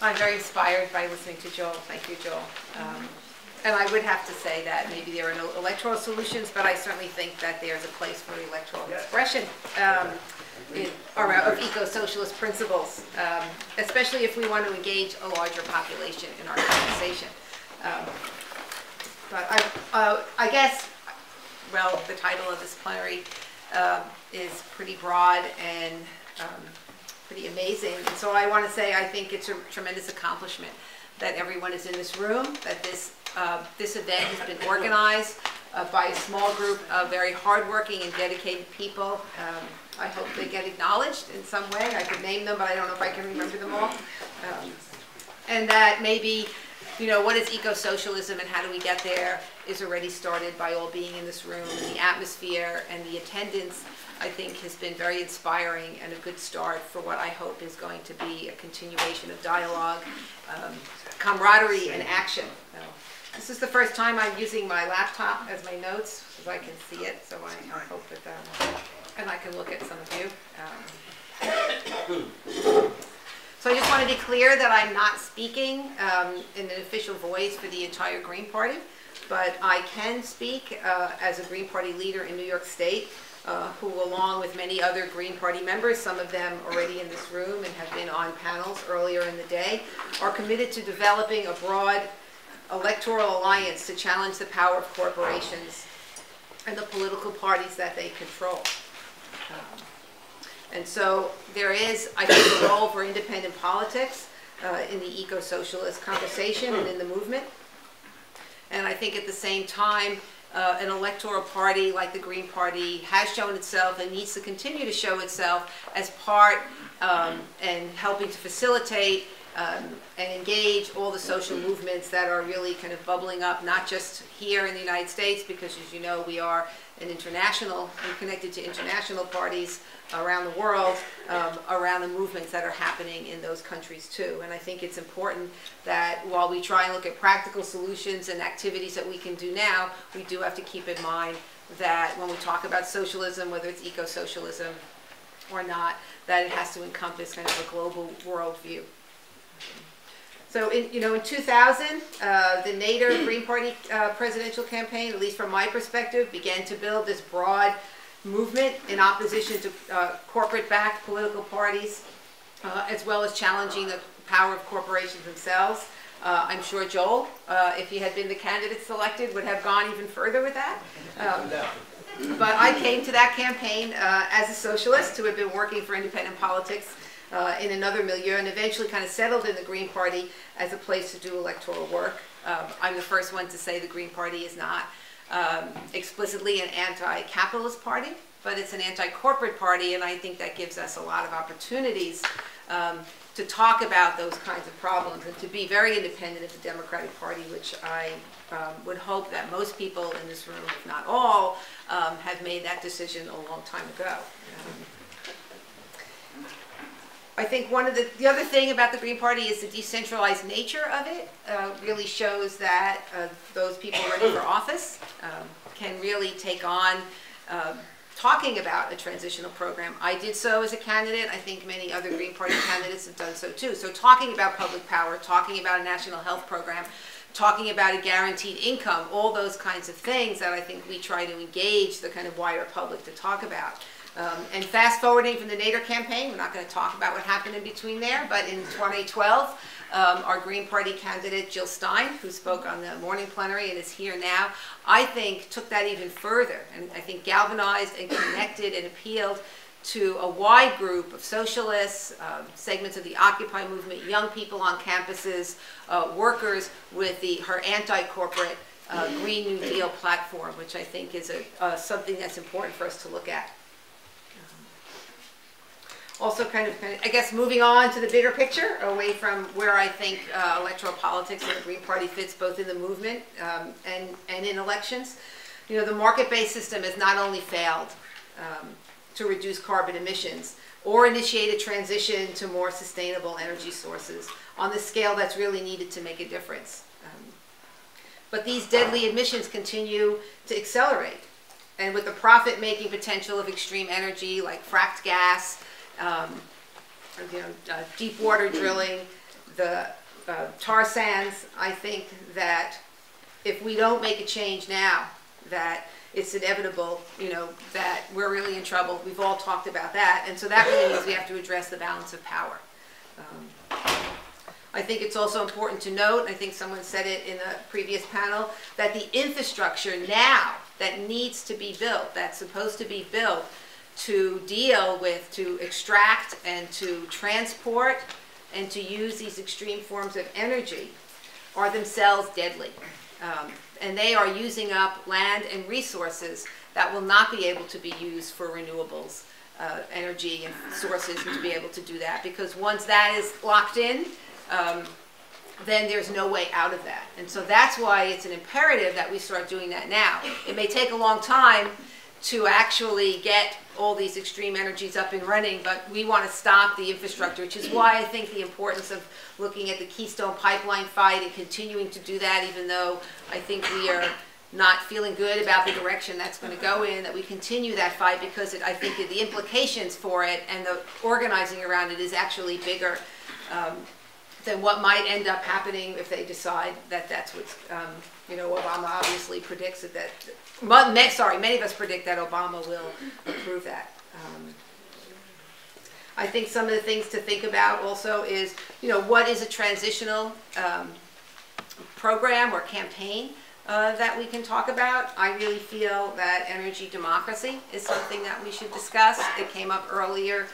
I'm very inspired by listening to Joel. Thank you, Joel. And I would have to say that maybe there are no electoral solutions, but I certainly think that there's a place for electoral expression of eco-socialist principles, especially if we want to engage a larger population in our conversation. But I guess, well, the title of this plenary is pretty broad and pretty amazing. And so I want to say I think it's a tremendous accomplishment that everyone is in this room, that this event has been organized by a small group of very hardworking and dedicated people. I hope they get acknowledged in some way. I could name them, but I don't know if I can remember them all. And that maybe, you know, what is eco-socialism and how do we get there is already started by all being in this room, and the atmosphere and the attendance, I think, has been very inspiring and a good start for what I hope is going to be a continuation of dialogue, camaraderie, and action. This is the first time I'm using my laptop as my notes, because I can see it, so I hope that, and I can look at some of you. So I just want to be clear that I'm not speaking in an official voice for the entire Green Party, but I can speak as a Green Party leader in New York State, who, along with many other Green Party members, some of them already in this room and have been on panels earlier in the day, are committed to developing a broad electoral alliance to challenge the power of corporations and the political parties that they control. And so there is, I think, a role for independent politics in the eco-socialist conversation and in the movement. And I think at the same time, an electoral party like the Green Party has shown itself and needs to continue to show itself as part and helping to facilitate and engage all the social movements that are really kind of bubbling up, not just here in the United States, because as you know, we are an international and connected to international parties around the world, around the movements that are happening in those countries too. And I think it's important that while we try and look at practical solutions and activities that we can do now, we do have to keep in mind that when we talk about socialism, whether it's eco-socialism or not, that it has to encompass kind of a global worldview. So in 2000, the Nader Green Party presidential campaign, at least from my perspective, began to build this broad movement in opposition to corporate-backed political parties, as well as challenging the power of corporations themselves. I'm sure Joel, if he had been the candidate selected, would have gone even further with that. But I came to that campaign as a socialist who had been working for independent politics in another milieu, and eventually kind of settled in the Green Party as a place to do electoral work. I'm the first one to say the Green Party is not explicitly an anti-capitalist party, but it's an anti-corporate party, and I think that gives us a lot of opportunities to talk about those kinds of problems and to be very independent of the Democratic Party, which I would hope that most people in this room, if not all, have made that decision a long time ago. I think one of the other thing about the Green Party is the decentralized nature of it really shows that those people running for office can really take on talking about a transitional program. I did so as a candidate. I think many other Green Party candidates have done so too. So talking about public power, talking about a national health program, talking about a guaranteed income, all those kinds of things that I think we try to engage the kind of wider public to talk about. And fast forwarding from the Nader campaign, we're not going to talk about what happened in between there, but in 2012, our Green Party candidate, Jill Stein, who spoke on the morning plenary and is here now, I think took that even further, and I think galvanized and connected and appealed to a wide group of socialists, segments of the Occupy movement, young people on campuses, workers with her anti-corporate Green New Deal platform, which I think is something that's important for us to look at. Also kind of, I guess, moving on to the bigger picture, away from where I think electoral politics and the Green Party fits both in the movement and in elections. You know, the market-based system has not only failed to reduce carbon emissions or initiate a transition to more sustainable energy sources on the scale that's really needed to make a difference. But these deadly emissions continue to accelerate. And with the profit-making potential of extreme energy like fracked gas, deep water drilling, The tar sands, I think that if we don't make a change now, that it's inevitable, you know, that we're really in trouble. We've all talked about that. And so that really means we have to address the balance of power. I think it's also important to note, I think someone said it in a previous panel, that the infrastructure now that needs to be built, that's supposed to be built to deal with, to extract and to transport and to use these extreme forms of energy are themselves deadly. And they are using up land and resources that will not be able to be used for renewables, energy and sources, and to be able to do that. Because once that is locked in, then there's no way out of that. And so that's why it's an imperative that we start doing that now. It may take a long time to actually get all these extreme energies up and running, but we want to stop the infrastructure, which is why I think the importance of looking at the Keystone Pipeline fight and continuing to do that, even though I think we are not feeling good about the direction that's going to go in, that we continue that fight, because I think that the implications for it and the organizing around it is actually bigger than what might end up happening if they decide that that's what's, you know, Obama obviously predicts that, many of us predict that Obama will approve that. I think some of the things to think about also is, you know, what is a transitional program or campaign that we can talk about. I really feel that energy democracy is something that we should discuss. It came up earlier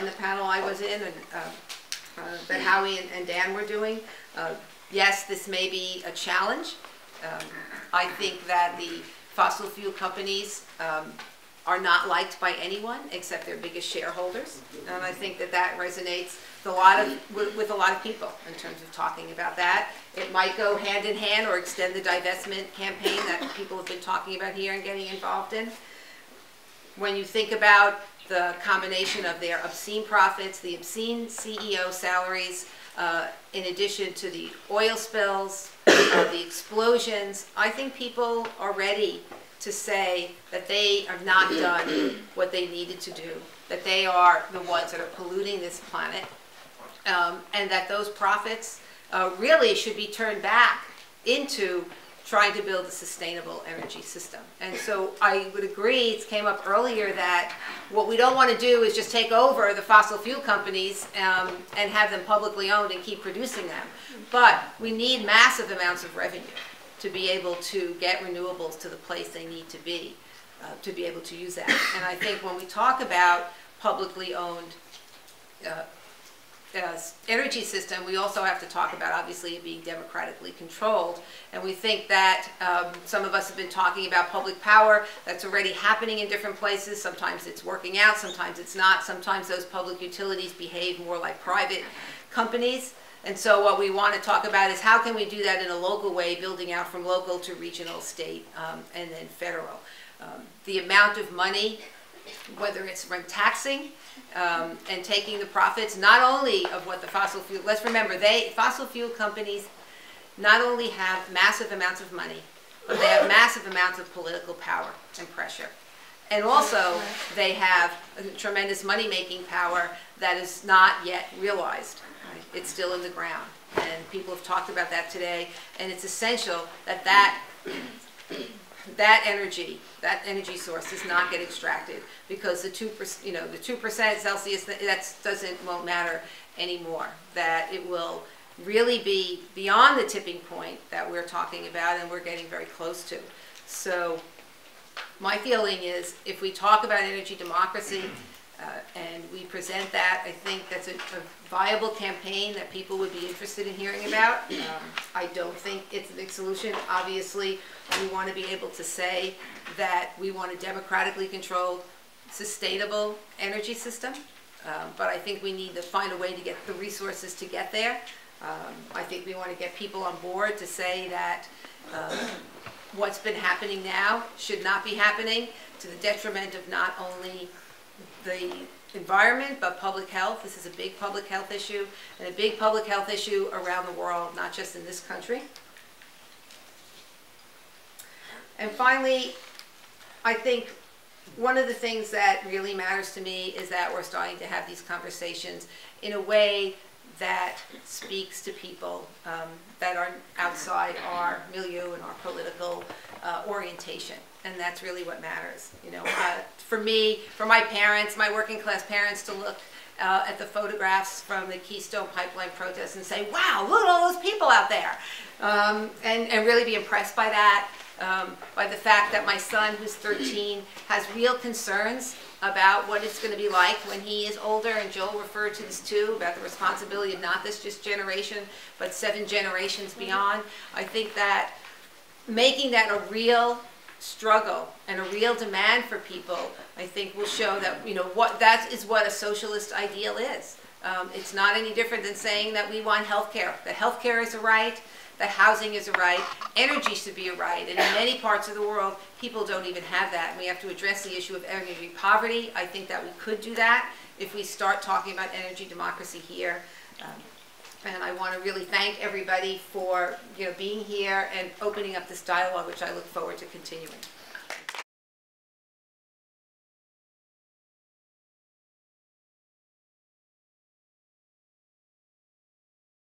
in the panel I was in, and that Howie and Dan were doing. Yes, this may be a challenge. I think that the fossil fuel companies are not liked by anyone except their biggest shareholders. And I think that that resonates with a lot of people in terms of talking about that. It might go hand in hand or extend the divestment campaign that people have been talking about here and getting involved in. When you think about the combination of their obscene profits, the obscene CEO salaries, in addition to the oil spills, the explosions, I think people are ready to say that they have not done what they needed to do, that they are the ones that are polluting this planet, and that those profits really should be turned back into trying to build a sustainable energy system. And so I would agree, it came up earlier, that what we don't want to do is just take over the fossil fuel companies and have them publicly owned and keep producing them. But we need massive amounts of revenue to be able to get renewables to the place they need to be able to use that. And I think when we talk about publicly owned energy system, we also have to talk about, obviously, it being democratically controlled. And we think that some of us have been talking about public power that's already happening in different places. Sometimes it's working out, sometimes it's not. Sometimes those public utilities behave more like private companies. And so what we want to talk about is how can we do that in a local way, building out from local to regional, state, and then federal. The amount of money, whether it's from taxing and taking the profits, not only of what the fossil fuel, let's remember, fossil fuel companies not only have massive amounts of money, but they have massive amounts of political power and pressure. And also, they have a tremendous money-making power that is not yet realized. Right? It's still in the ground. And people have talked about that today. And it's essential that that energy source does not get extracted, because the 2%, you know, the 2% Celsius, won't matter anymore. That it will really be beyond the tipping point that we're talking about and we're getting very close to. So my feeling is, if we talk about energy democracy and we present that, I think that's a viable campaign that people would be interested in hearing about. I don't think it's a big solution. Obviously, we want to be able to say that we want a democratically controlled, sustainable energy system. But I think we need to find a way to get the resources to get there. I think we want to get people on board to say that what's been happening now should not be happening, to the detriment of not only the environment but public health. This is a big public health issue, and a big public health issue around the world, not just in this country. And finally, I think one of the things that really matters to me is that we're starting to have these conversations in a way that speaks to people that are outside our milieu and our political orientation. And that's really what matters. You know, for me, for my parents, my working class parents, to look at the photographs from the Keystone Pipeline protests and say, wow, look at all those people out there. And really be impressed by that, by the fact that my son, who's 13, has real concerns about what it's going to be like when he is older, and Joel referred to this too, about the responsibility of not this generation, but 7 generations beyond. I think that making that a real struggle and a real demand for people, I think will show that, you know, that is what a socialist ideal is. It's not any different than saying that we want health care, that health care is a right, that housing is a right, energy should be a right, and in many parts of the world, people don't even have that. And we have to address the issue of energy poverty. I think that we could do that if we start talking about energy democracy here. And I want to really thank everybody for, you know, being here and opening up this dialogue, which I look forward to continuing.